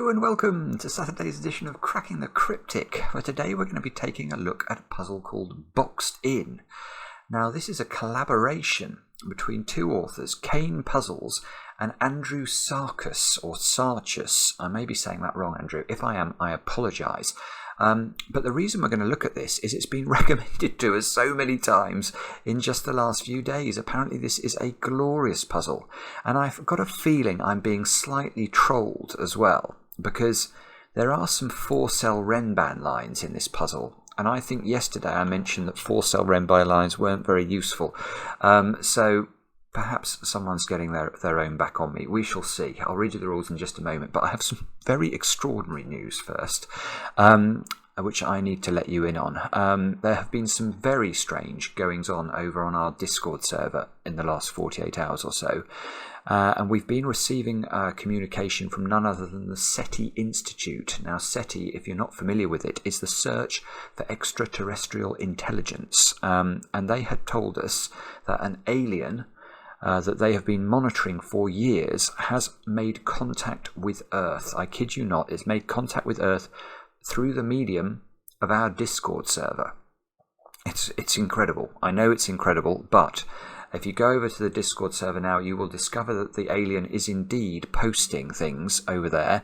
Hello and welcome to Saturday's edition of Cracking the Cryptic, where today we're going to be taking a look at a puzzle called Boxed In. Now this is a collaboration between two authors, Kane Puzzles and Andrew Sarkis, or Sarchus. I may be saying that wrong, Andrew. If I am, I apologise. But the reason we're going to look at this is it's been recommended to us so many times in just the last few days. Apparently this is a glorious puzzle, and I've got a feeling I'm being slightly trolled as well, because there are some 4-cell Renban lines in this puzzle, and I think yesterday I mentioned that 4-cell Renban lines weren't very useful. So perhaps someone's getting their own back on me. We shall see. I'll read you the rules in just a moment, but I have some very extraordinary news first, which I need to let you in on. There have been some very strange goings on over on our Discord server in the last 48 hours or so, and we've been receiving communication from none other than the SETI Institute. Now SETI, if you're not familiar with it, is the Search for Extraterrestrial Intelligence, and they had told us that an alien that they have been monitoring for years has made contact with Earth. I kid you not, it's made contact with Earth through the medium of our Discord server. It's incredible. I know it's incredible, but if you go over to the Discord server now, you will discover that the alien is indeed posting things over there.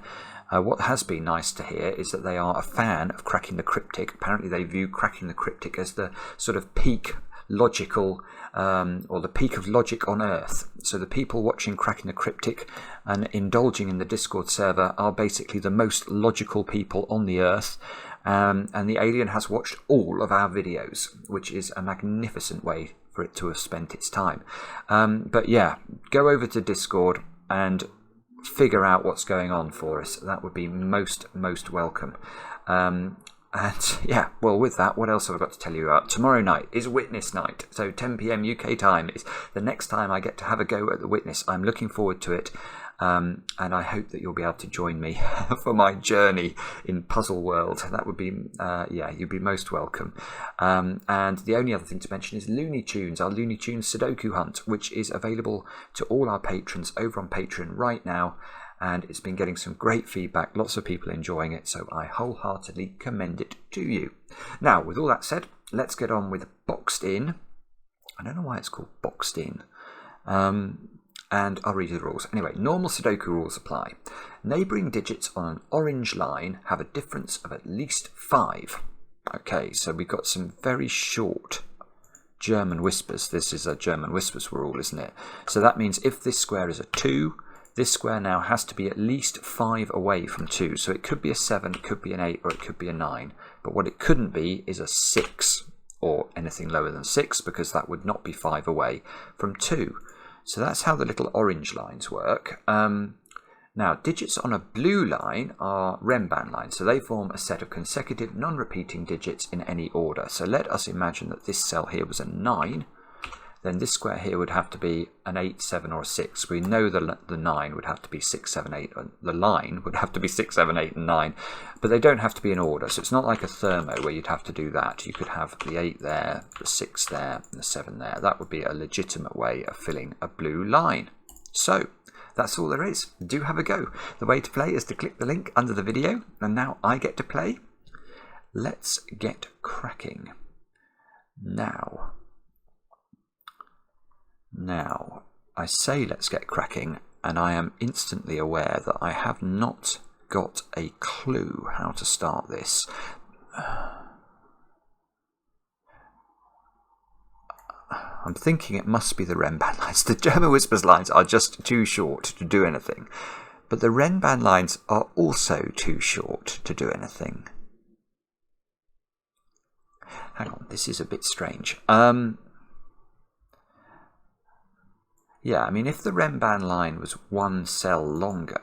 What has been nice to hear is that they are a fan of Cracking the Cryptic. Apparently they view Cracking the Cryptic as the sort of peak logical, or the peak of logic on Earth. So the people watching Cracking the Cryptic and indulging in the Discord server are basically the most logical people on the Earth, and the alien has watched all of our videos, which is a magnificent way for it to have spent its time. But yeah, go over to Discord and figure out what's going on for us. That would be most welcome. And yeah, well, with that, what else have I got to tell you about? Tomorrow night is Witness Night, so 10 PM UK time is the next time I get to have a go at the Witness. I'm looking forward to it, and I hope that you'll be able to join me for my journey in Puzzle World. That would be, yeah, you'd be most welcome. And the only other thing to mention is Looney Tunes, our Looney Tunes Sudoku Hunt, which is available to all our patrons over on Patreon right now. And it's been getting some great feedback, lots of people enjoying it, so I wholeheartedly commend it to you. Now, with all that said, let's get on with Boxed In. I don't know why it's called Boxed In. And I'll read you the rules. Anyway, normal Sudoku rules apply. Neighbouring digits on an orange line have a difference of at least 5. Okay, so we've got some very short German whispers. This is a German whispers rule, isn't it? So that means if this square is a 2, this square now has to be at least 5 away from 2. So it could be a 7, it could be an 8, or it could be a 9. But what it couldn't be is a 6, or anything lower than 6, because that would not be 5 away from 2. So that's how the little orange lines work. Now, digits on a blue line are Renban lines. So they form a set of consecutive, non-repeating digits in any order. So let us imagine that this cell here was a 9. Then this square here would have to be an 8, 7, or a 6. We know the 9 would have to be 6, 7, 8. The line would have to be 6, 7, 8, and 9. But they don't have to be in order. So it's not like a thermo where you'd have to do that. You could have the 8 there, the 6 there, and the 7 there. That would be a legitimate way of filling a blue line. So that's all there is. Do have a go. The way to play is to click the link under the video. And now I get to play. Let's get cracking. Now, I say let's get cracking, and I am instantly aware that I have not got a clue how to start this. I'm thinking it must be the Renban lines. The German Whispers lines are just too short to do anything, but the Renban lines are also too short to do anything. Hang on, this is a bit strange. Yeah, I mean, if the Renban line was 1 cell longer,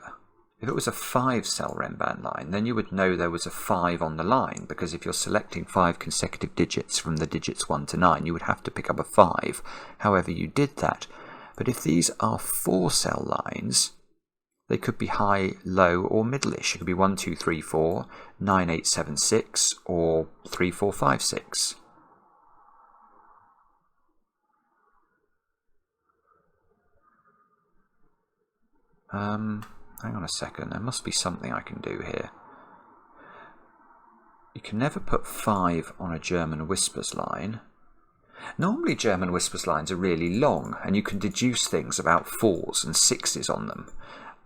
if it was a 5-cell Renban line, then you would know there was a 5 on the line, because if you're selecting 5 consecutive digits from the digits 1 to 9, you would have to pick up a 5, however you did that. But if these are 4-cell lines, they could be high, low, or middle-ish. It could be 1, 2, 3, 4, 9, 8, 7, 6, or 3, 4, 5, 6. hang on a second, there must be something I can do here. You can never put 5 on a German Whispers line. Normally German Whispers lines are really long, and you can deduce things about 4s and 6s on them.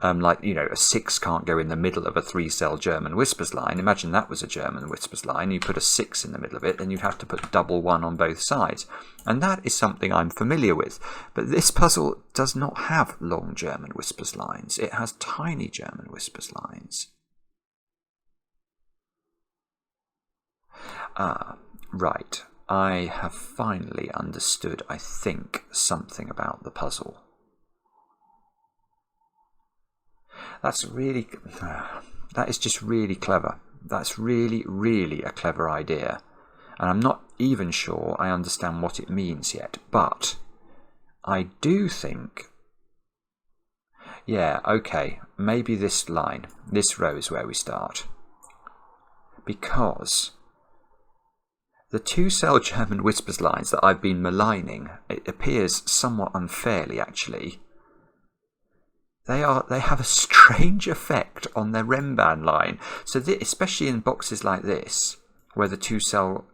Like, you know, a 6 can't go in the middle of a 3-cell German Whispers line. Imagine that was a German Whispers line. You put a 6 in the middle of it, then you'd have to put double 1 on both sides. And that is something I'm familiar with. But this puzzle does not have long German Whispers lines. It has tiny German Whispers lines. Ah, right. I have finally understood, I think, something about the puzzle. That is just really clever. That's really, really a clever idea. And I'm not even sure I understand what it means yet. But I do think, yeah, okay, maybe this line, this row is where we start. Because the 2-cell German Whispers lines that I've been maligning, it appears somewhat unfairly actually, they have a strange effect on their Rembrandt line. So especially in boxes like this, where the 2-cell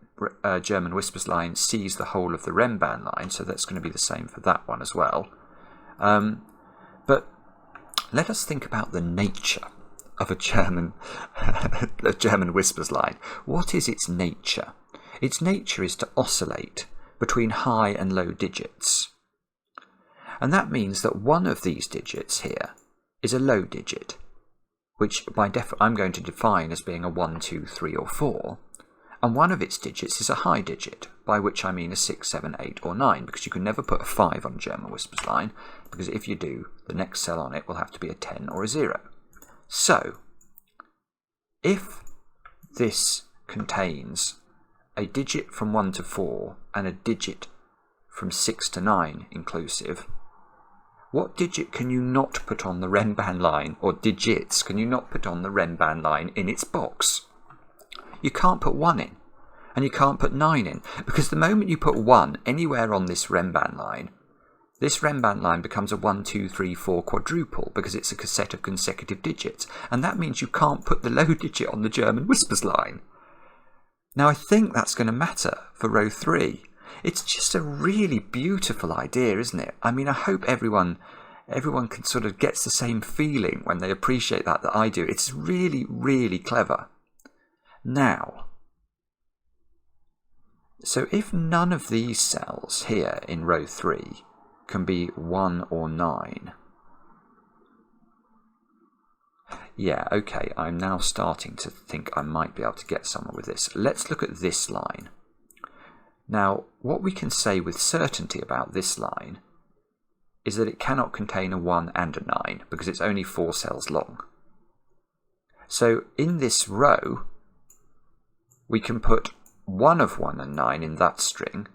German Whispers line sees the whole of the Rembrandt line, so that's going to be the same for that one as well. But let us think about the nature of a German Whispers line. What is its nature? Its nature is to oscillate between high and low digits. And that means that one of these digits here is a low digit, which I'm going to define as being a 1, 2, 3 or 4. And one of its digits is a high digit, by which I mean a 6, 7, 8 or 9, because you can never put a 5 on a German Whispers line, because if you do, the next cell on it will have to be a 10 or a 0. So, if this contains a digit from 1 to 4 and a digit from 6 to 9 inclusive, what digit can you not put on the Rembrandt line, or digits can you not put on the Rembrandt line in its box? You can't put 1 in, and you can't put 9 in, because the moment you put 1 anywhere on this Rembrandt line becomes a 1, 2, 3, 4 quadruple, because it's a set of consecutive digits, and that means you can't put the low digit on the German Whispers line. Now I think that's going to matter for row 3. It's just a really beautiful idea, isn't it? I mean, I hope everyone can sort of gets the same feeling when they appreciate that I do. It's really, really clever. Now, so if none of these cells here in row 3 can be 1 or 9, yeah, okay, I'm now starting to think I might be able to get somewhere with this. Let's look at this line. Now, what we can say with certainty about this line is that it cannot contain a 1 and a 9, because it's only 4 cells long. So in this row, we can put 1 of 1 and 9 in that string,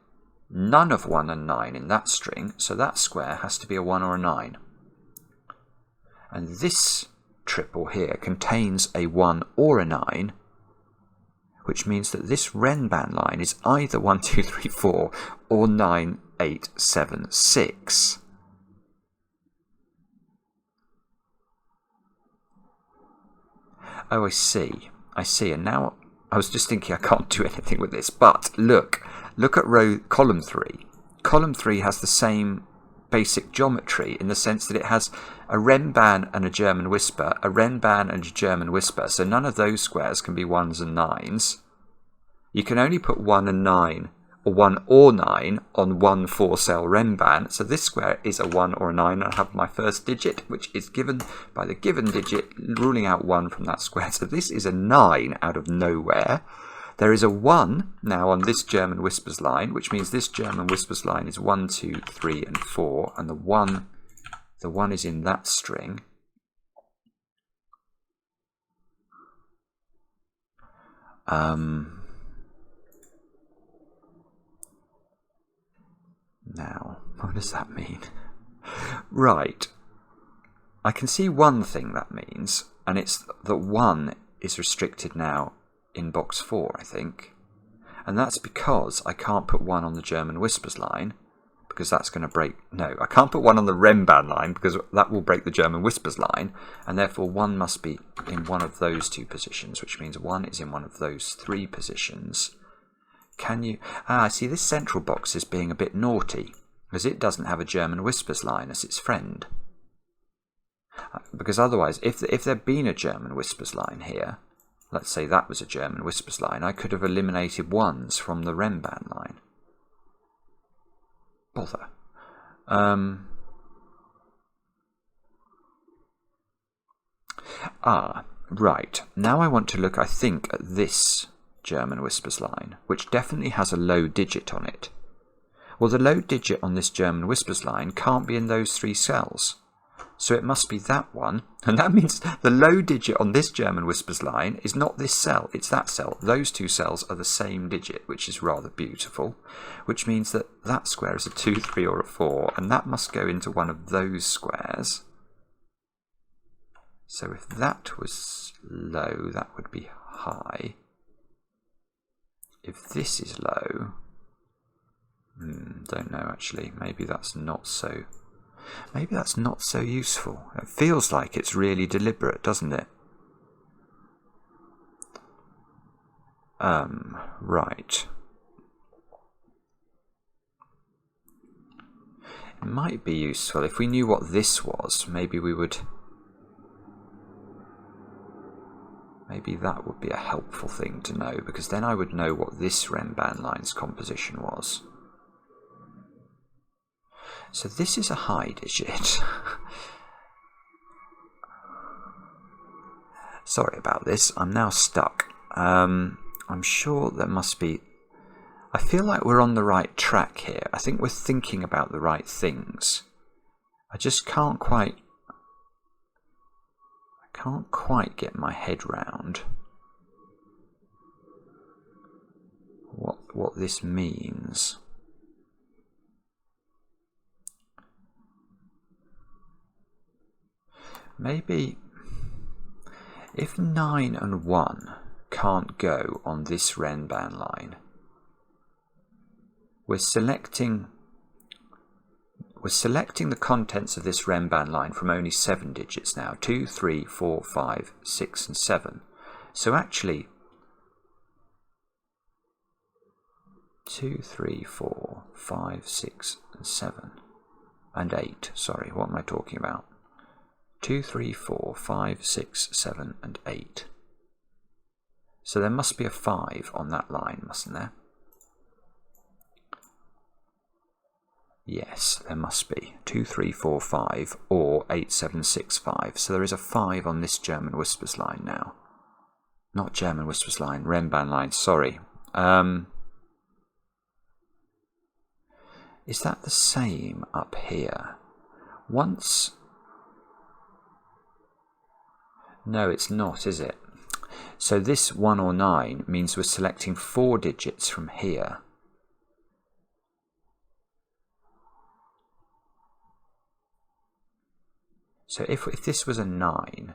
none of 1 and 9 in that string, so that square has to be a 1 or a 9. And this triple here contains a 1 or a 9, which means that this Rembrandt line is either 1, 2, 3, 4 or 9, 8, 7, 6. Oh, I see, and now I was just thinking I can't do anything with this, but look at column 3. Column 3 has the same basic geometry in the sense that it has a Rembrandt and a German Whisper, a Rembrandt and a German Whisper, so none of those squares can be 1s and 9s. You can only put 1 and 9, or 1 or 9 on one 4-cell Rembrandt, so this square is a 1 or a 9, and I have my first digit, which is given by the given digit, ruling out 1 from that square, so this is a 9 out of nowhere. There is a 1 now on this German Whispers line, which means this German Whispers line is 1, 2, 3, and 4, and the 1 is in that string. Now, what does that mean? Right. I can see one thing that means, and it's that 1 is restricted now in box 4, I think. And that's because I can't put 1 on the German Whispers line, because that's going to break... No, I can't put 1 on the Rembrandt line because that will break the German Whispers line, and therefore 1 must be in one of those 2 positions, which means 1 is in one of those 3 positions. Can you... see, this central box is being a bit naughty, because it doesn't have a German Whispers line as its friend. Because otherwise, if there'd been a German Whispers line here, let's say that was a German Whispers line, I could have eliminated 1s from the Rembrandt line. Bother. Right. Now I want to look, I think, at this German Whispers line, which definitely has a low digit on it. Well, the low digit on this German Whispers line can't be in those 3 cells. So it must be that one, and that means the low digit on this German Whispers line is not this cell, it's that cell. Those 2 cells are the same digit, which is rather beautiful, which means that that square is a 2, 3 or a 4, and that must go into one of those squares. So if that was low, that would be high. If this is low, don't know actually, maybe that's not so... Maybe that's not so useful. It feels like it's really deliberate, doesn't it? Right. It might be useful if we knew what this was. Maybe we would... Maybe that would be a helpful thing to know, because then I would know what this Rembrandt line's composition was. So this is a high digit. Sorry about this, I'm now stuck. I'm sure there must be... I feel like we're on the right track here. I think we're thinking about the right things. I just can't quite... I can't quite get my head round what this means. Maybe if 9 and 1 can't go on this Rembrandt line, we're selecting the contents of this Rembrandt line from only 7 digits now, 2, 3, 4, 5, 6 and 7. So actually 2, 3, 4, 5, 6 and 7 and 8. Sorry, what am I talking about? 2, 3, 4, 5, 6, 7 and 8. So there must be a 5 on that line, mustn't there? Yes, there must be. 2, 3, 4, 5 or 8, 7, 6, 5. So there is a 5 on this German Whispers line now. Not German Whispers line, Rembrandt line, sorry. Is that the same up here? Once... No, it's not, is it? So this 1 or 9 means we're selecting 4 digits from here. So if this was a 9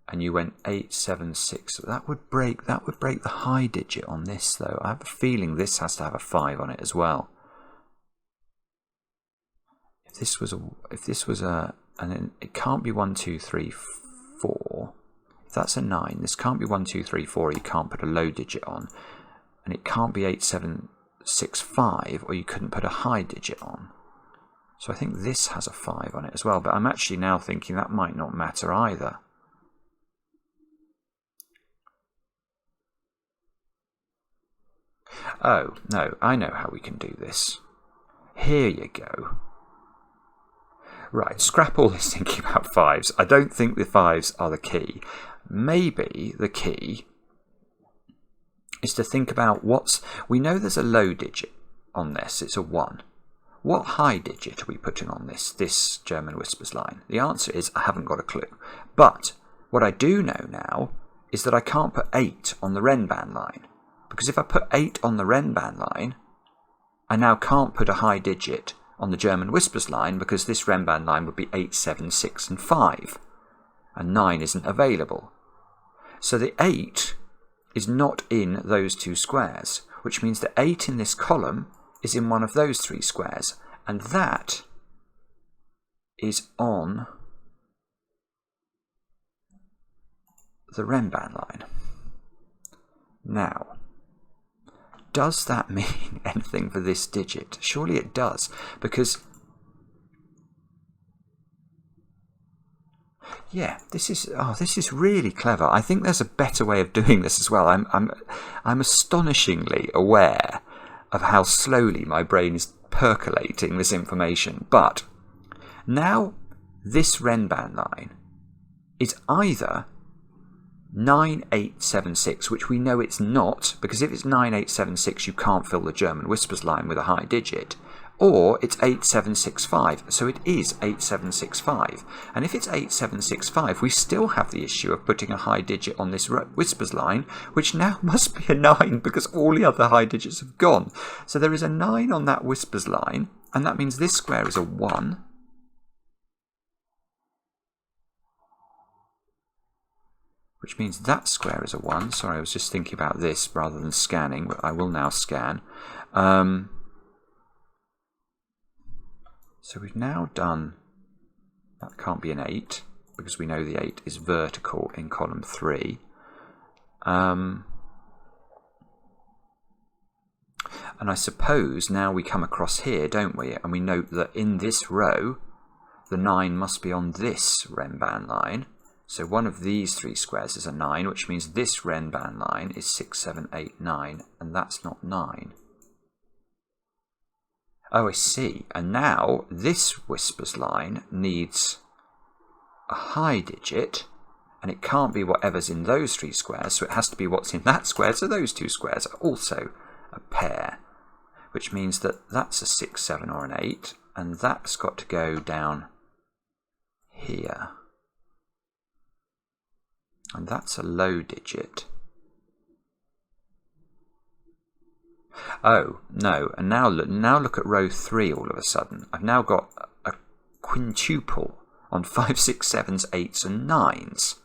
and you went 8, 7, 6, that would break the high digit on this though. I have a feeling this has to have a 5 on it as well. If this was a and then it can't be 1, 2, 3, 4. If that's a 9, this can't be 1, 2, 3, 4, you can't put a low digit on. And it can't be 8, 7, 6, 5, or you couldn't put a high digit on. So I think this has a 5 on it as well, but I'm actually now thinking that might not matter either. Oh, no, I know how we can do this. Here you go. Right, scrap all this thinking about 5s. I don't think the 5s are the key. Maybe the key is to think about we know there's a low digit on this, it's a 1. What high digit are we putting on this German Whispers line? The answer is I haven't got a clue. But what I do know now is that I can't put 8 on the Rembrandt line. Because if I put 8 on the Rembrandt line, I now can't put a high digit on the German Whispers line because this Rembrandt line would be 8, 7, 6 and 5. And 9 isn't available. So the 8 is not in those 2 squares, which means the 8 in this column is in one of those 3 squares, And that is on the Renban line. Now, does that mean anything for this digit? Surely it does, because yeah, this is really clever. I think there's a better way of doing this as well. I'm astonishingly aware of how slowly my brain is percolating this information. But now this Renban line is either 9876, which we know it's not, because if it's 9876 you can't fill the German whispers line with a high digit, or it's 8765, so it is 8765. And if it's 8765, we still have the issue of putting a high digit on this whispers line, which now must be a 9 because all the other high digits have gone. So there is a 9 on that whispers line, and that means this square is a 1. Which means that square is a 1. Sorry, I was just thinking about this rather than scanning, but I will now scan. So we've now done, that can't be an 8, because we know the 8 is vertical in column 3. And I suppose now we come across here, don't we? And we note that in this row, the 9 must be on this Renban line. So one of these 3 squares is a 9, which means this Renban line is 6, 7, 8, 9, and that's not 9. Oh, I see. And now this whispers line needs a high digit, and it can't be whatever's in those 3 squares, so it has to be what's in that square. So those 2 squares are also a pair, which means that that's a 6, 7, or an 8, and that's got to go down here. And that's a low digit. Oh, no, and now look at row 3 all of a sudden. I've now got a quintuple on 5, 6, 7s, 8s and 9s.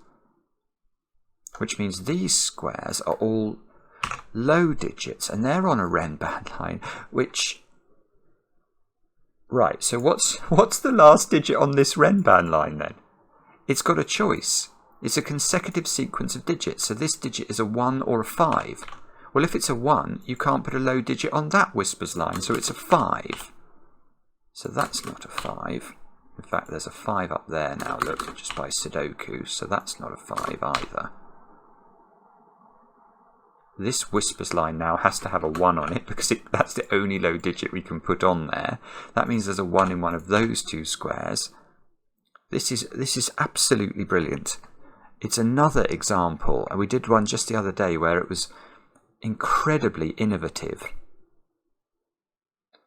Which means these squares are all low digits, and they're on a Renban line, which... Right, so what's the last digit on this Renban line then? It's got a choice. It's a consecutive sequence of digits, so this digit is a 1 or a 5. Well, if it's a 1, you can't put a low digit on that whispers line, so it's a 5. So that's not a 5. In fact, there's a 5 up there now, look, just by Sudoku, so that's not a 5 either. This whispers line now has to have a 1 on it, because that's the only low digit we can put on there. That means there's a 1 in one of those 2 squares. This is absolutely brilliant. It's another example, and we did one just the other day where it was incredibly innovative.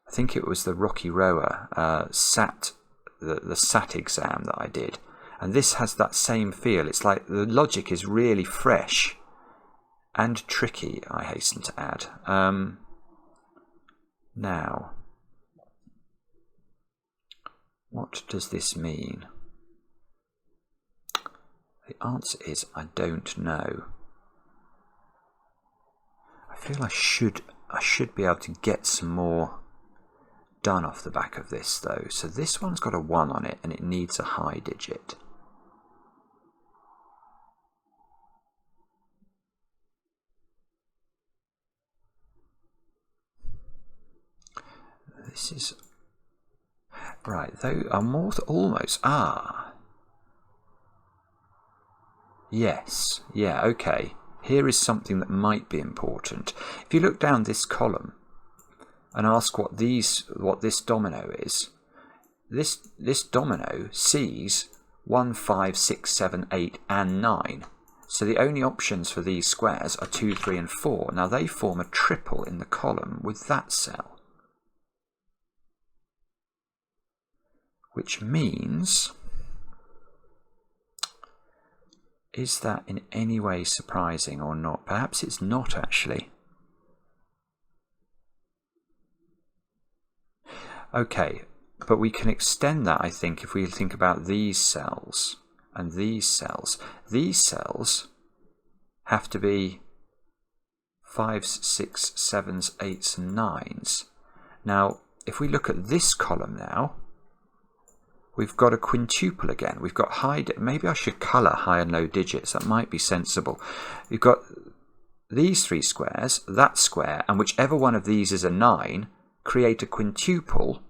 I think it was the Rocky Rower the SAT exam that I did, and this has that same feel. It's like the logic is really fresh and tricky, I hasten to add. Now, what does this mean? The answer is I don't know. I feel I should be able to get some more done off the back of this though. So this one's got a 1 on it and it needs a high digit. This is right, though I'm almost yes, yeah, okay. Here is something that might be important. If you look down this column and ask what this domino is, this domino sees 1, 5, 6, 7, 8 and 9. So the only options for these squares are 2, 3 and 4. Now they form a triple in the column with that cell. Which means... is that in any way surprising or not? Perhaps it's not actually. Okay, but we can extend that, I think, if we think about these cells and these cells. These cells have to be 5s, 6s, 7s, 8s and 9s. Now, if we look at this column now, we've got a quintuple again. We've got high, maybe I should colour high and low digits. That might be sensible. You've got these three squares, that square, and whichever one of these is a 9, create a quintuple.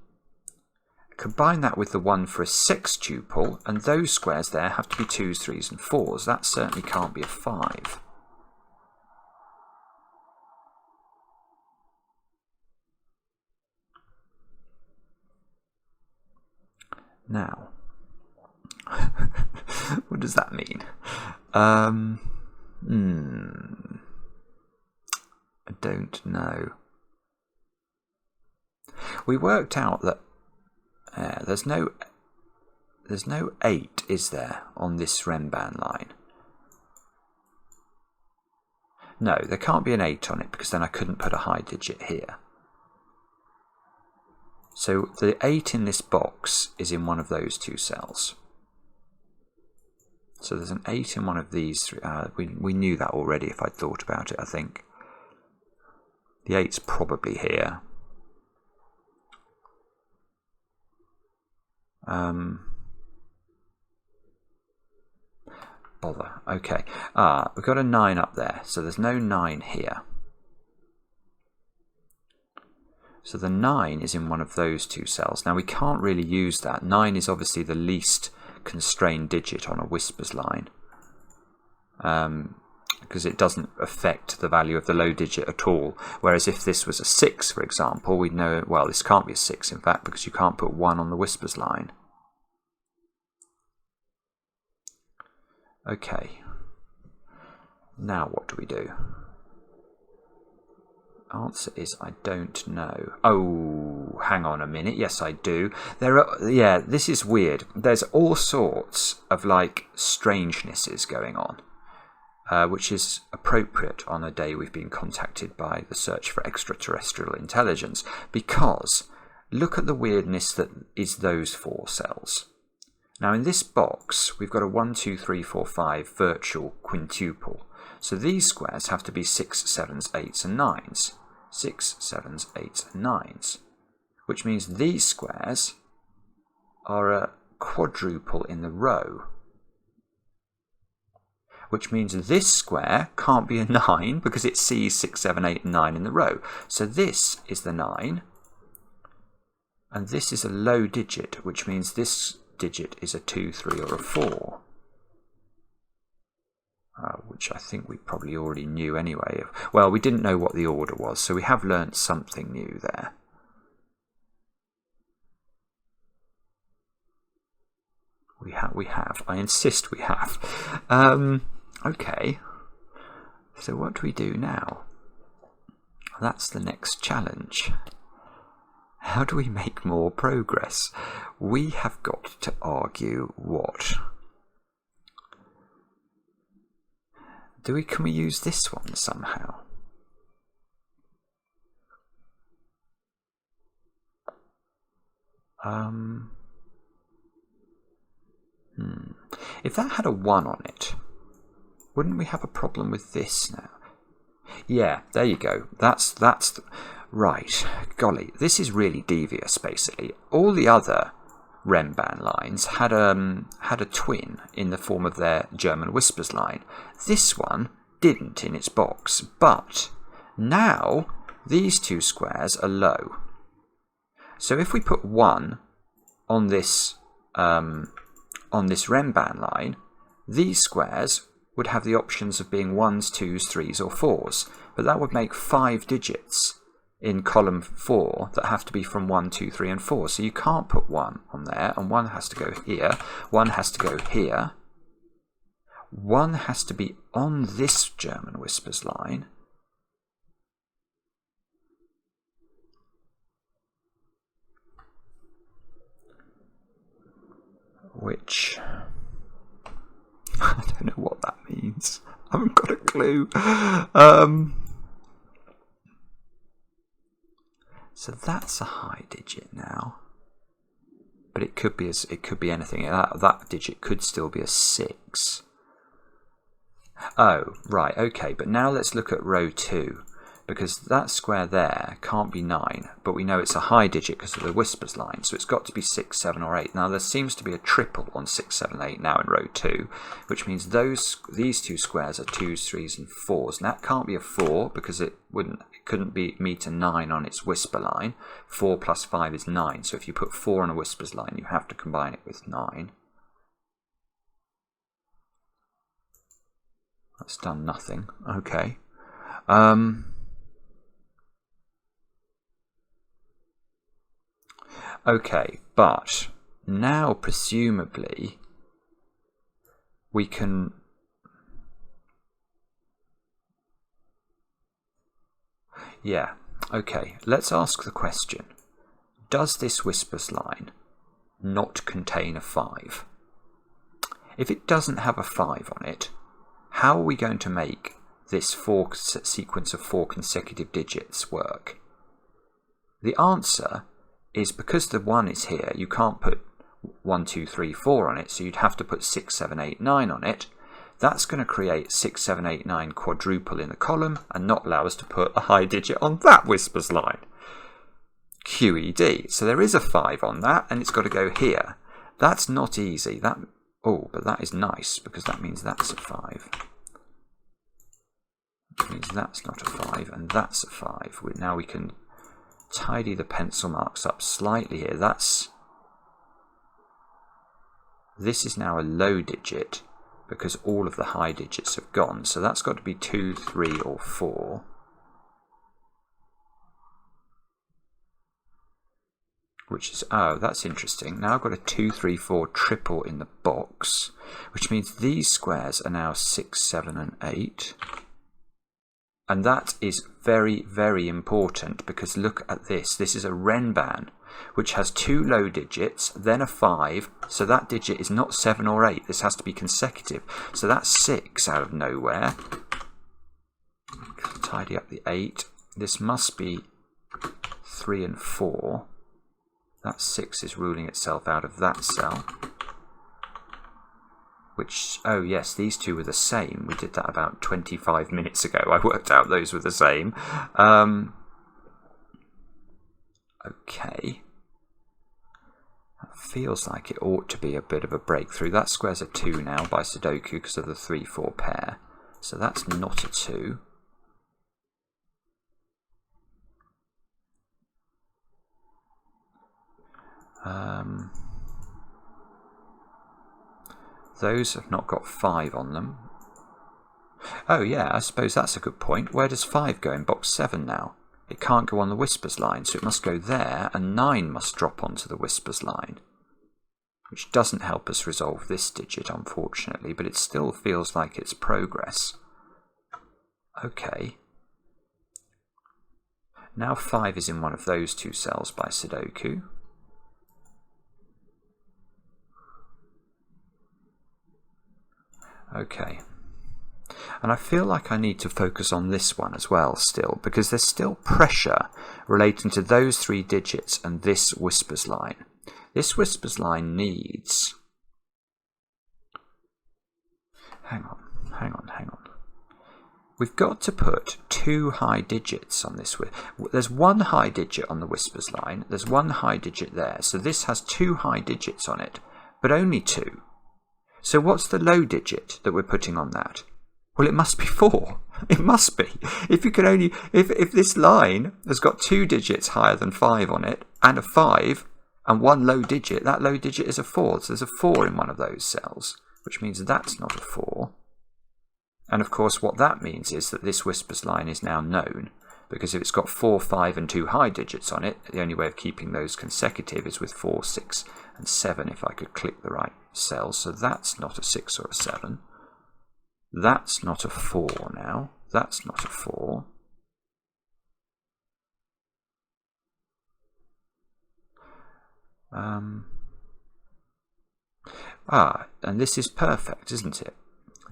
Combine that with the one for a sextuple, and those squares there have to be 2s, 3s, and 4s. That certainly can't be a 5. Now, what does that mean? I don't know. We worked out that there's no 8, is there, on this Renban line? No, there can't be an 8 on it because then I couldn't put a high digit here. So the 8 in this box is in one of those two cells. So there's an 8 in one of these three. We knew that already if I'd thought about it, I think. The 8's probably here. Bother. Okay. We've got a 9 up there, so there's no 9 here. So the 9 is in one of those two cells. Now we can't really use that. 9 is obviously the least constrained digit on a whispers line, because it doesn't affect the value of the low digit at all. Whereas if this was a 6, for example, we'd know, well, this can't be a 6 in fact, because you can't put 1 on the whispers line. Okay. Now what do we do? Answer is I don't know. Oh, hang on a minute. Yes, I do. There are, yeah, this is weird. There's all sorts of like strangenesses going on, which is appropriate on a day we've been contacted by the search for extraterrestrial intelligence, because look at the weirdness that is those 4 cells. Now in this box we've got a 1, 2, 3, 4, 5 virtual quintuple. So these squares have to be 6, 7s, 8s and 9s. 6, 7s, 8s and 9s. Which means these squares are a quadruple in the row. Which means this square can't be a 9 because it sees 6, 7, 8 and 9 in the row. So this is the 9. And this is a low digit, which means this digit is a 2, 3 or a 4. Which I think we probably already knew anyway. Well, we didn't know what the order was, so we have learnt something new there. We have. I insist we have. Okay. So what do we do now? That's the next challenge. How do we make more progress? We have got to argue what? Can we use this one somehow? If that had a 1 on it, wouldn't we have a problem with this now? Yeah, there you go. That's right. Golly, this is really devious. Basically, all the other Renban lines had a twin in the form of their German whispers line. This one didn't in its box, but now these two squares are low. So if we put 1 on this Renban line, these squares would have the options of being 1s, 2s, 3s or 4s, but that would make 5 digits in column 4 that have to be from 1, 2, 3 and 4. So you can't put 1 on there, and 1 has to go here, 1 has to go here, 1 has to be on this German whispers line, which I don't know what that means. I haven't got a clue. So that's a high digit now, but it could be anything. That digit could still be a 6. Oh, right, okay. But now let's look at row 2. because that square there can't be 9, but we know it's a high digit because of the whispers line, so it's got to be 6, 7 or 8. Now there seems to be a triple on 6, 7, 8 now in row 2, which means these two squares are 2s, 3s and 4s. And that can't be a 4 because it couldn't be meet a 9 on its whisper line. 4 plus 5 is 9, so if you put 4 on a whispers line you have to combine it with 9. That's done nothing. Okay. Okay, but now presumably we can... Yeah, okay, let's ask the question. Does this whispers line not contain a 5? If it doesn't have a 5 on it, how are we going to make this sequence of 4 consecutive digits work? The answer is because the 1 is here, you can't put 1, 2, 3, 4 on it, so you'd have to put 6, 7, 8, 9 on it. That's going to create 6, 7, 8, 9 quadruple in the column and not allow us to put a high digit on that whispers line. QED. So there is a 5 on that and it's got to go here. That's not easy. Oh, but that is nice because that means that's a 5. Which means that's not a 5 and that's a 5. Now we can tidy the pencil marks up slightly here. This is now a low digit because all of the high digits have gone. So that's got to be 2, 3 or 4. Which is, oh, that's interesting. Now I've got a 2, 3, 4 triple in the box, which means these squares are now 6, 7 and 8. And that is very, very important because look at this. This is a renban, which has 2 low digits, then a 5. So that digit is not 7 or 8. This has to be consecutive. So that's 6 out of nowhere. Tidy up the 8. This must be 3 and 4. That 6 is ruling itself out of that cell. Which, oh yes, these two were the same. We did that about 25 minutes ago. I worked out those were the same. Okay. That feels like it ought to be a bit of a breakthrough. That square's a 2 now by Sudoku because of the 3, 4 pair. So that's not a 2. Those have not got 5 on them. Oh yeah, I suppose that's a good point. Where does 5 go in box 7 now? It can't go on the whispers line, so it must go there, and 9 must drop onto the whispers line. Which doesn't help us resolve this digit, unfortunately, but it still feels like it's progress. Okay. Now 5 is in one of those 2 cells by Sudoku. Okay, and I feel like I need to focus on this one as well still, because there's still pressure relating to those 3 digits and this whispers line. This whispers line needs... Hang on. We've got to put 2 high digits on this. There's 1 high digit on the whispers line, there's 1 high digit there, so this has 2 high digits on it, but only 2. So what's the low digit that we're putting on that? Well, it must be 4. It must be. If you can only, if this line has got 2 digits higher than 5 on it, and a 5, and 1 low digit, that low digit is a 4. So there's a 4 in one of those cells, which means that's not a 4. And of course, what that means is that this whispers line is now known, because if it's got 4, 5 and 2 high digits on it, the only way of keeping those consecutive is with 4, 6 and 7 if I could click the right cell. So that's not a 6 or a 7. That's not a 4 now. That's not a 4. And this is perfect, isn't it?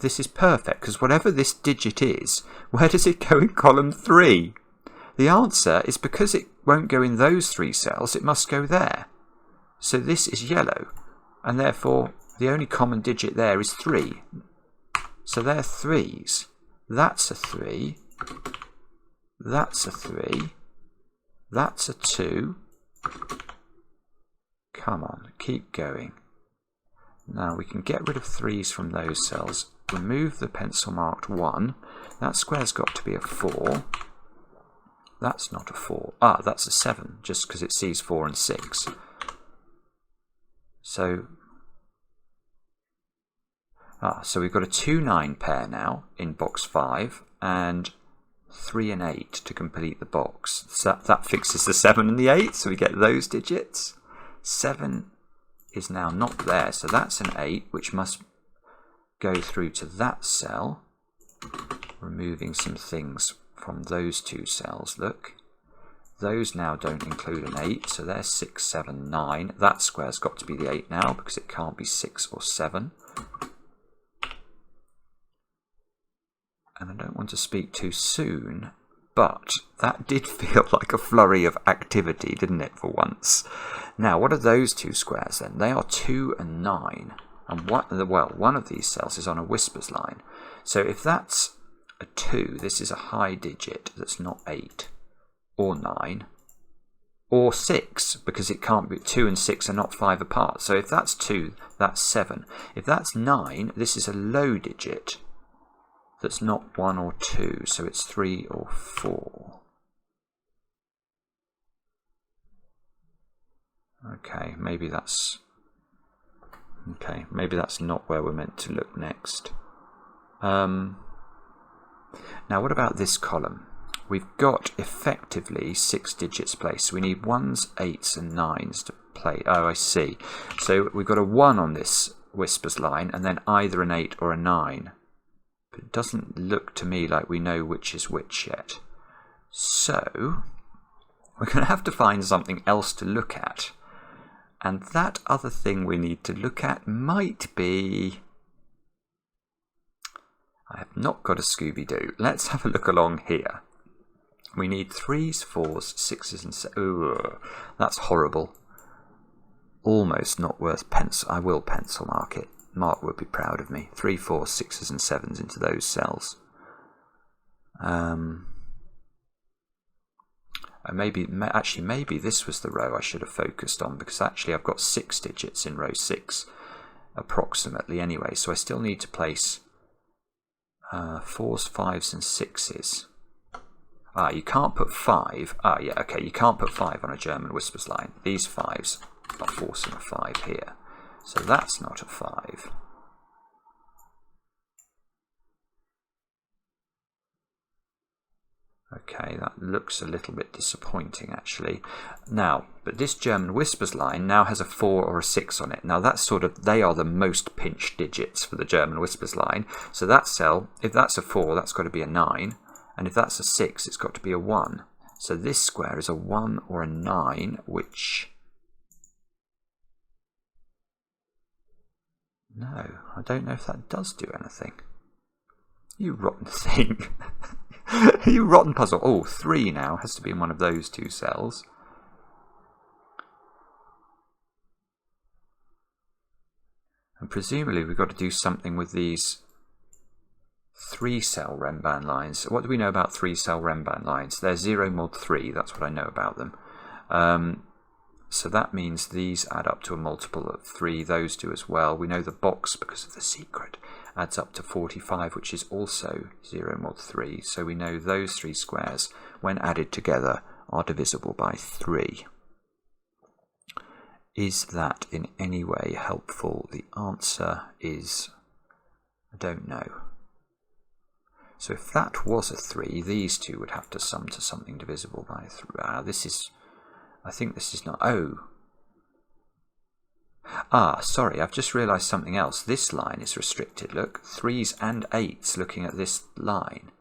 This is perfect, because whatever this digit is, where does it go in column 3? The answer is because it won't go in those 3 cells, it must go there. So this is yellow, and therefore the only common digit there is 3. So they're 3s. That's a 3. That's a 3. That's a 2. Come on, keep going. Now we can get rid of 3s from those cells. Remove the pencil marked 1. That square's got to be a 4. That's not a 4. Ah, that's a 7, just because it sees 4 and 6. So we've got a 2-9 pair now in box 5, and 3 and 8 to complete the box. So that fixes the 7 and the 8, so we get those digits. 7 is now not there, so that's an 8, which must go through to that cell, removing some things from those 2 cells. Look, those now don't include an 8, so they're 6, 7, 9. That square's got to be the 8 now, because it can't be 6 or 7. And I don't want to speak too soon, but that did feel like a flurry of activity, didn't it, for once? Now, what are those 2 squares then? They are 2 and 9. And one of these cells is on a whispers line. So if that's a 2, this is a high digit that's not 8 or 9 or 6, because it can't be. 2 and 6 are not 5 apart. So if that's 2, that's 7. If that's 9, this is a low digit that's not 1 or 2, so it's 3 or 4. Okay, maybe that's not where we're meant to look next. Now, what about this column? We've got effectively 6 digits placed. We need 1s, 8s, and 9s to play. Oh, I see. So we've got a 1 on this whispers line, and then either an 8 or a 9. But it doesn't look to me like we know which is which yet. So we're going to have to find something else to look at. And that other thing we need to look at might be... I have not got a Scooby-Doo. Let's have a look along here. We need 3s, 4s, 6s and 7s. Ooh, that's horrible. Almost not worth pencil. I will pencil mark it. Mark would be proud of me. 3, 4, 6s and 7s into those cells. Maybe this was the row I should have focused on, because actually I've got 6 digits in row 6 approximately anyway, so I still need to place 4s, 5s and 6s. You can't put 5. Yeah, okay, you can't put 5 on a German whispers line. These 5s are forcing a 5 here, so that's not a 5. Okay, that looks a little bit disappointing actually. Now, but this German whispers line now has a 4 or a 6 on it. Now that's they are the most pinched digits for the German whispers line. So that cell, if that's a 4, that's got to be a 9. And if that's a 6, it's got to be a 1. So this square is a 1 or a 9, which... No, I don't know if that does do anything. You rotten thing. You rotten puzzle. Oh, 3 now has to be in one of those 2 cells. And presumably we've got to do something with these 3-cell Renban lines. What do we know about 3-cell Renban lines? They're 0 mod 3, that's what I know about them. So that means these add up to a multiple of 3, those do as well. We know the box, because of the secret, adds up to 45, which is also 0 mod 3. So we know those 3 squares, when added together, are divisible by 3. Is that in any way helpful? The answer is, I don't know. So if that was a 3, these 2 would have to sum to something divisible by 3. I think this is not... sorry, I've just realised something else. This line is restricted, look. 3s and 8s looking at this line,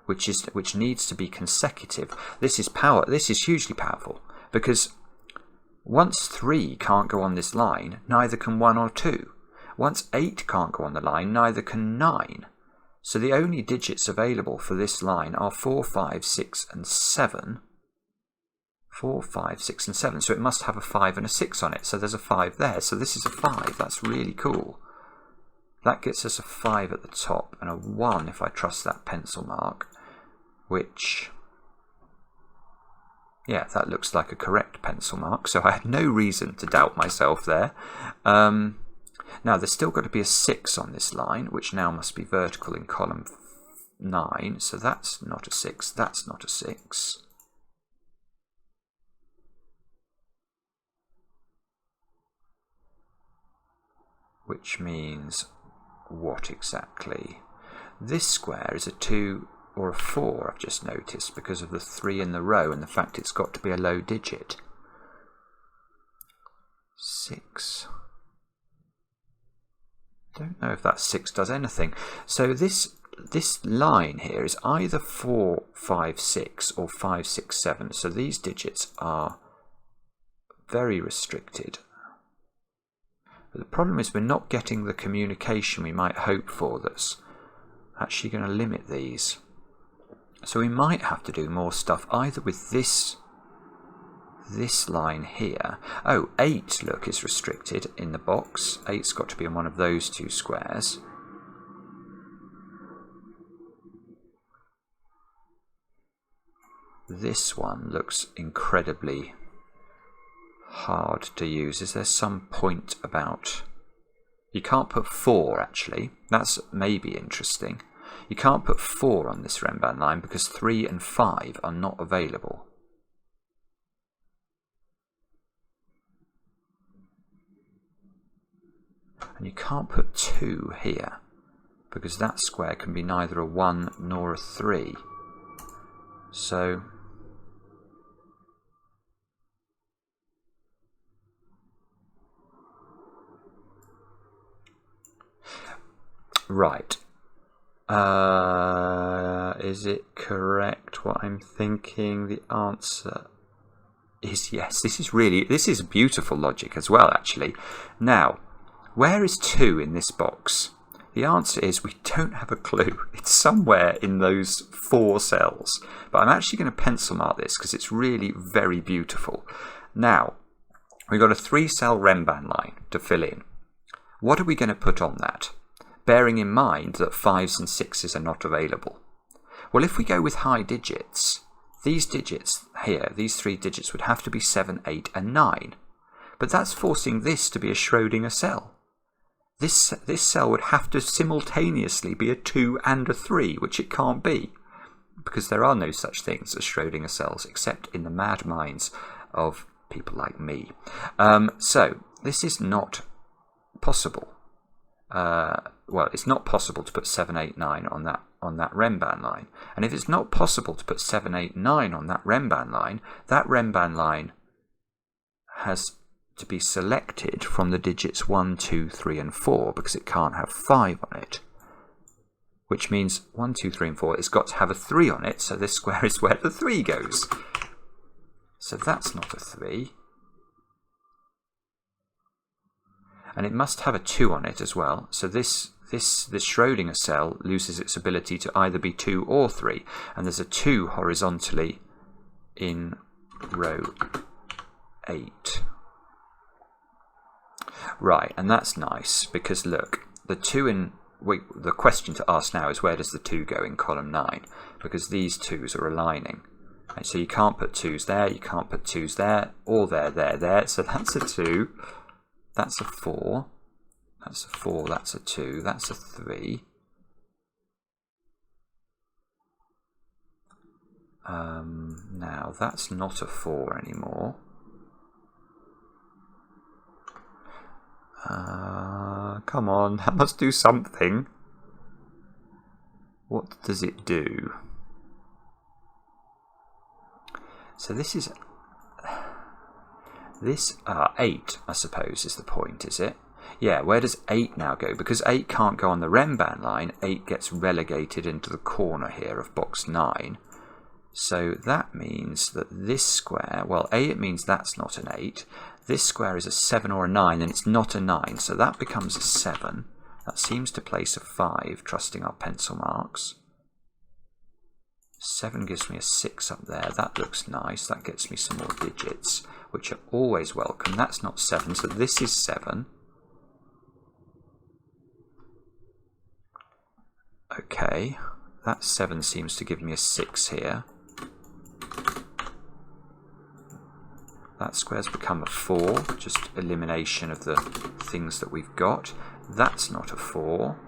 which needs to be consecutive. This is hugely powerful, because once 3 can't go on this line, neither can 1 or 2. Once 8 can't go on the line, neither can 9. So the only digits available for this line are 4, 5, 6 and 7. 4, 5, 6 and 7. So it must have a 5 and a 6 on it. So there's a 5 there. So this is a 5. That's really cool. That gets us a 5 at the top and a 1 if I trust that pencil mark, which Yeah, that looks like a correct pencil mark, so I had no reason to doubt myself there. Now, there's still got to be a 6 on this line, which now must be vertical in column 9, so that's not a 6, that's not a 6. Which means what exactly? This square is a 2 or a 4, I've just noticed, because of the 3 in the row and the fact it's got to be a low digit. 6. Don't know if that 6 does anything. So this line here is either 4, 5, 6 or 5, 6, 7. So these digits are very restricted. But the problem is we're not getting the communication we might hope for that's actually going to limit these. So we might have to do more stuff either with this line here. Oh, 8, look, is restricted in the box. 8's got to be in one of those 2 squares. This one looks incredibly hard to use. Is there some point about... You can't put 4, actually. That's maybe interesting. You can't put 4 on this Renban line because 3 and 5 are not available. And you can't put 2 here because that square can be neither a 1 nor a 3. So... Right. Is it correct what I'm thinking? The answer is yes. This is beautiful logic as well, actually. Now, where is 2 in this box? The answer is we don't have a clue. It's somewhere in those 4 cells. But I'm actually going to pencil mark this because it's really very beautiful. Now, we've got a 3-cell Renban line to fill in. What are we going to put on that? Bearing in mind that 5s and 6s are not available. Well, if we go with high digits, these digits here, these 3 digits would have to be 7, 8 and 9. But that's forcing this to be a Schrödinger cell. This cell would have to simultaneously be a 2 and a 3, which it can't be, because there are no such things as Schrödinger cells, except in the mad minds of people like me. So, this is not possible. Well, it's not possible to put 7, 8, 9 on that Renban line. And if it's not possible to put 7, 8, 9 on that Renban line has to be selected from the digits 1, 2, 3 and 4 because it can't have 5 on it. Which means 1, 2, 3 and 4, it's got to have a 3 on it, so this square is where the 3 goes. So that's not a 3. And it must have a 2 on it as well. So this Schrödinger cell loses its ability to either be 2 or 3. And there's a 2 horizontally in row 8. Right, and that's nice because look, the 2 in... the question to ask now is where does the 2 go in column 9? Because these 2s are aligning. And so you can't put 2s there, you can't put 2s there, or there. So that's a 2. That's a 4, that's a 4, that's a 2, that's a 3. Now, that's not a 4 anymore. Come on, that must do something. What does it do? So this is... This 8, I suppose, is the point, is it? Yeah, where does 8 now go? Because 8 can't go on the Renban line, 8 gets relegated into the corner here of box 9. So that means that this square, well, A, it means that's not an 8. This square is a 7 or a 9, and it's not a 9, so that becomes a 7. That seems to place a 5, trusting our pencil marks. 7 gives me a 6 up there. That looks nice. That gets me some more digits, which are always welcome. That's not 7, so this is 7. Okay, that 7 seems to give me a 6 here. That square's become a 4, just elimination of the things that we've got. That's not a 4.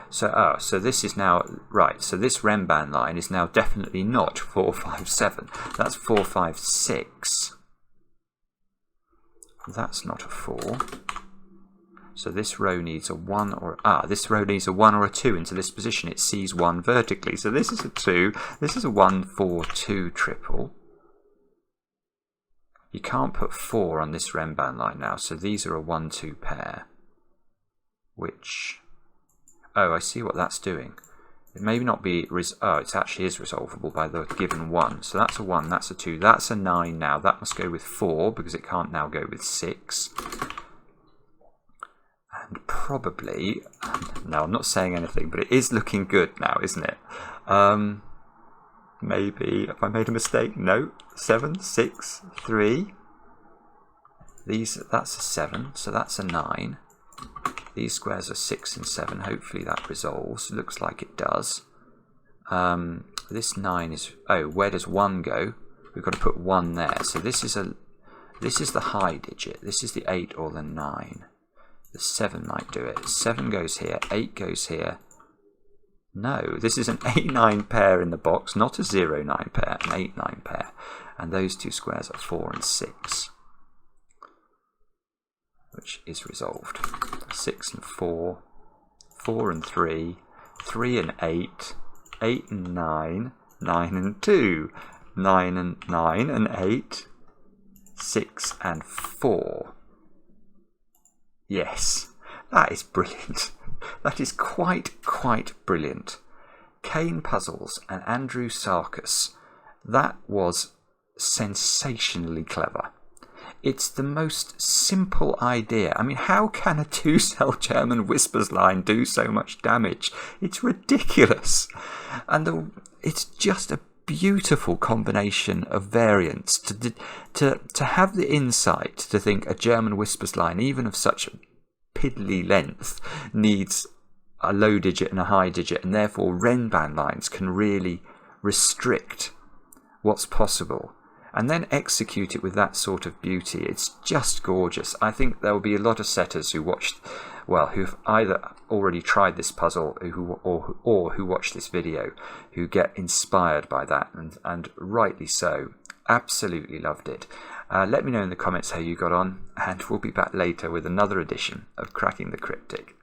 So, so this is now, right, so this Renban line is now definitely not 4, 5, 7. That's 4, 5, 6. That's not a 4. So this row needs a 1 or this row needs a 1 or a 2 into this position. It sees 1 vertically. So this is a 2. This is a 1, 4, 2 triple. You can't put 4 on this Renban line now. So these are a 1, 2 pair. Which, oh, I see what that's doing. It may not be, it actually is resolvable by the given 1. So that's a 1, that's a 2, that's a 9 now. That must go with 4 because it can't now go with 6. And probably, no, I'm not saying anything, but it is looking good now, isn't it? Maybe, have I made a mistake? No. 7, 6, 3. That's a 7, so that's a 9. These squares are 6 and 7. Hopefully that resolves. Looks like it does. This 9 is... Oh, where does 1 go? We've got to put 1 there. So this is the high digit. This is the 8 or the 9. The 7 might do it. 7 goes here. 8 goes here. No, this is an 8-9 pair in the box, not a 0-9 pair, an 8-9 pair. And those two squares are 4 and 6. Which is resolved. 6 and 4, 4 and 3, 3 and 8, 8 and 9, 9 and 2, 9 and 9 and 8, 6 and 4. Yes, that is brilliant. That is quite brilliant. Kane Puzzles and Andrew Sarkis. That was sensationally clever. It's the most simple idea. I mean, how can a 2-cell German Whispers line do so much damage? It's ridiculous. And it's just a beautiful combination of variants to have the insight to think a German Whispers line, even of such piddly length, needs a low digit and a high digit, and therefore Renban lines can really restrict what's possible. And then execute it with that sort of beauty. It's just gorgeous. I think there will be a lot of setters who watched, well, who've either already tried this puzzle or who watch this video, who get inspired by that, and rightly so. Absolutely loved it. Let me know in the comments how you got on, and we'll be back later with another edition of Cracking the Cryptic.